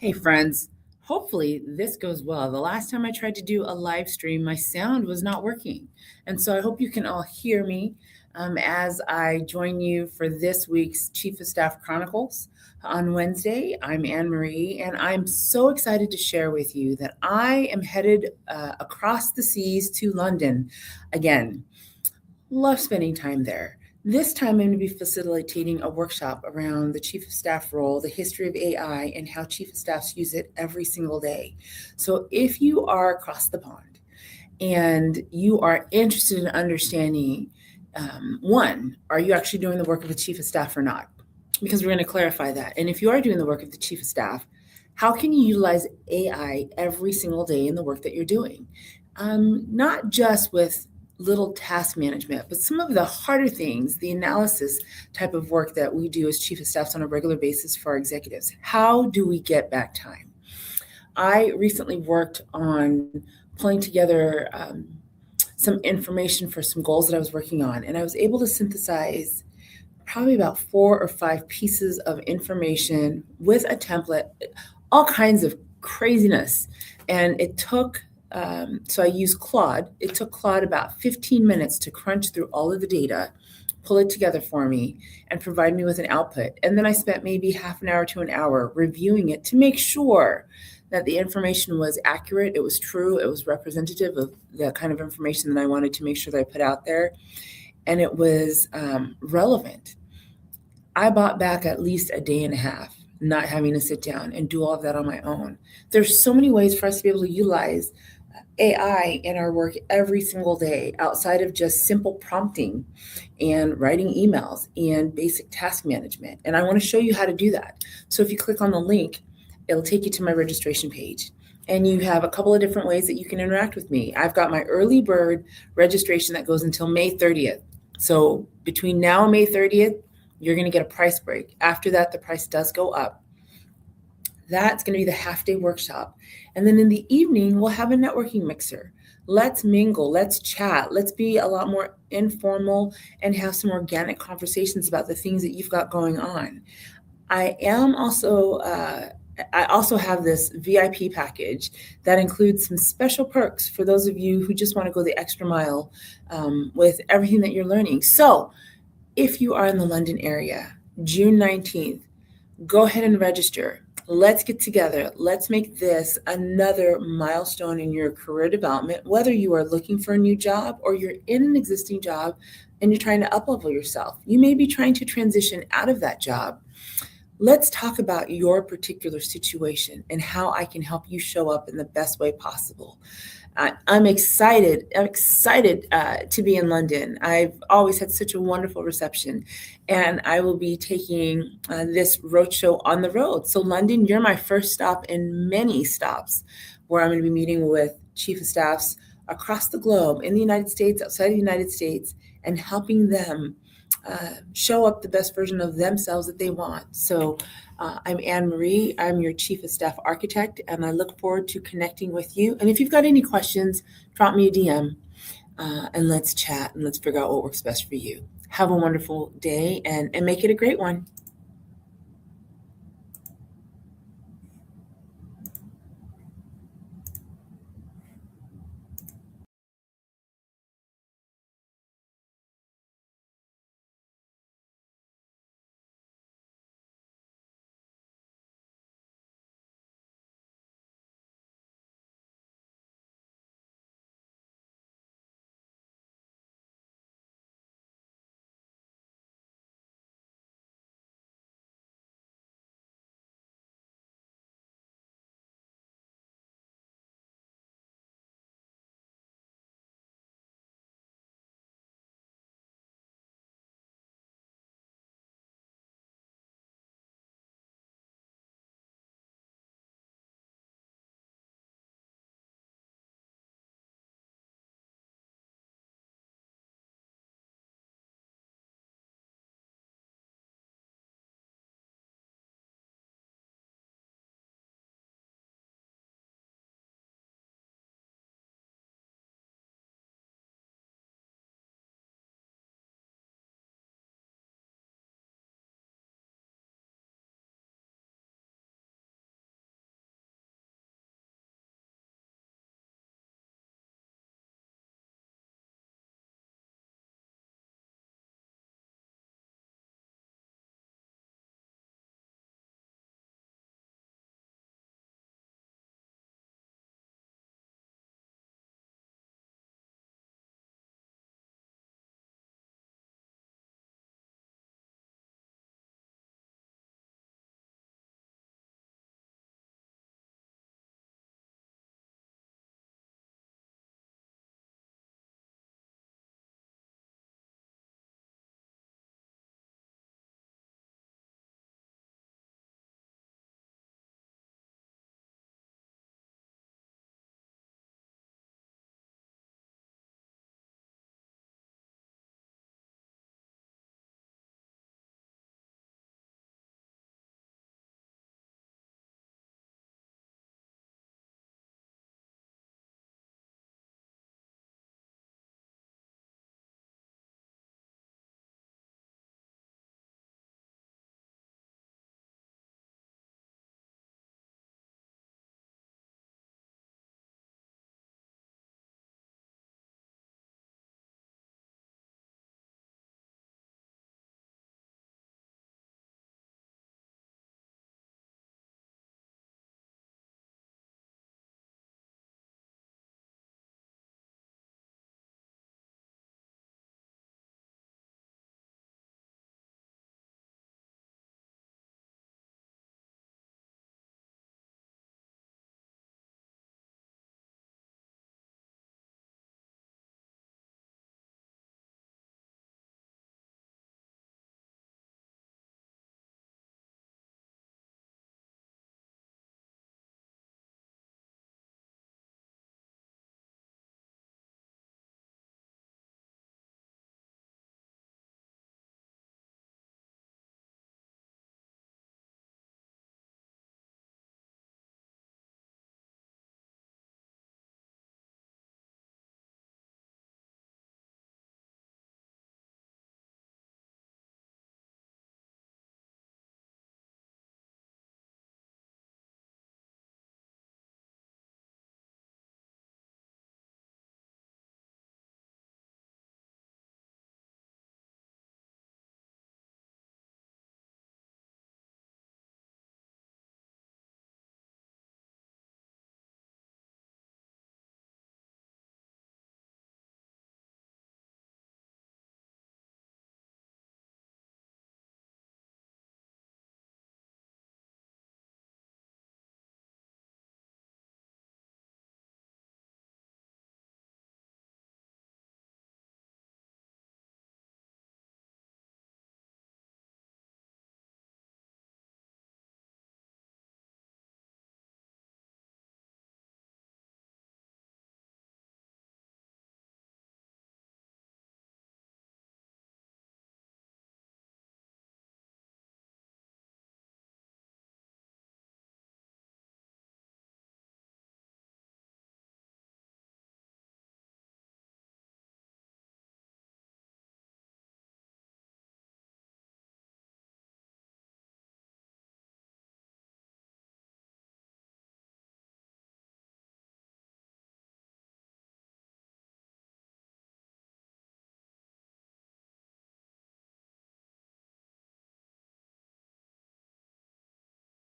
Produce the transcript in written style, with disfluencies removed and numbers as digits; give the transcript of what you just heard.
Hey, friends. Hopefully, this goes well. The last time I tried to do a live stream, my sound was not working. And so I hope you can all hear me as I join you for this week's Chief of Staff Chronicles. On Wednesday, I'm Anne Marie, and I'm so excited to share with you that I am headed across the seas to London again. Love spending time there. This time, I'm going to be facilitating a workshop around the Chief of Staff role, the history of AI, and how Chief of Staffs use it every single day. So, if you are across the pond and you are interested in understanding, one, are you actually doing the work of the Chief of Staff or not? Because we're going to clarify that. And if you are doing the work of the Chief of Staff, how can you utilize AI every single day in the work that you're doing? Not just with little task management, but some of the harder things, the analysis type of work that we do as chief of staffs on a regular basis for our executives. How do we get back time? I recently worked on pulling together some information for some goals that I was working on, and I was able to synthesize probably about 4 or 5 pieces of information with a template, all kinds of craziness. And it took so I used Claude. It took Claude about 15 minutes to crunch through all of the data, pull it together for me, and provide me with an output. And then I spent maybe half an hour to an hour reviewing it to make sure that the information was accurate, it was true, it was representative of the kind of information that I wanted to make sure that I put out there, and it was relevant. I bought back at least a day and a half not having to sit down and do all of that on my own. There's so many ways for us to be able to utilize AI in our work every single day outside of just simple prompting and writing emails and basic task management. And I want to show you how to do that. So if you click on the link, it'll take you to my registration page. And you have a couple of different ways that you can interact with me. I've got my early bird registration that goes until May 30th. So between now and May 30th, you're going to get a price break. After that, the price does go up. That's going to be the half-day workshop. And then in the evening, we'll have a networking mixer. Let's mingle, let's chat, let's be a lot more informal and have some organic conversations about the things that you've got going on. I also have this VIP package that includes some special perks for those of you who just want to go the extra mile with everything that you're learning. So if you are in the London area, June 19th, go ahead and register. Let's get together. Let's make this another milestone in your career development, whether you are looking for a new job or you're in an existing job and you're trying to up-level yourself. You may be trying to transition out of that job. Let's talk about your particular situation and how I can help you show up in the best way possible. I'm excited to be in London. I've always had such a wonderful reception, and I will be taking this roadshow on the road. So London, you're my first stop in many stops where I'm going to be meeting with chief of staffs across the globe, in the United States, outside of the United States, and helping them show up the best version of themselves that they want. So I'm Anne Marie. I'm your Chief of Staff Architect, and I look forward to connecting with you. And if you've got any questions, drop me a DM and let's chat and let's figure out what works best for you. Have a wonderful day and make it a great one.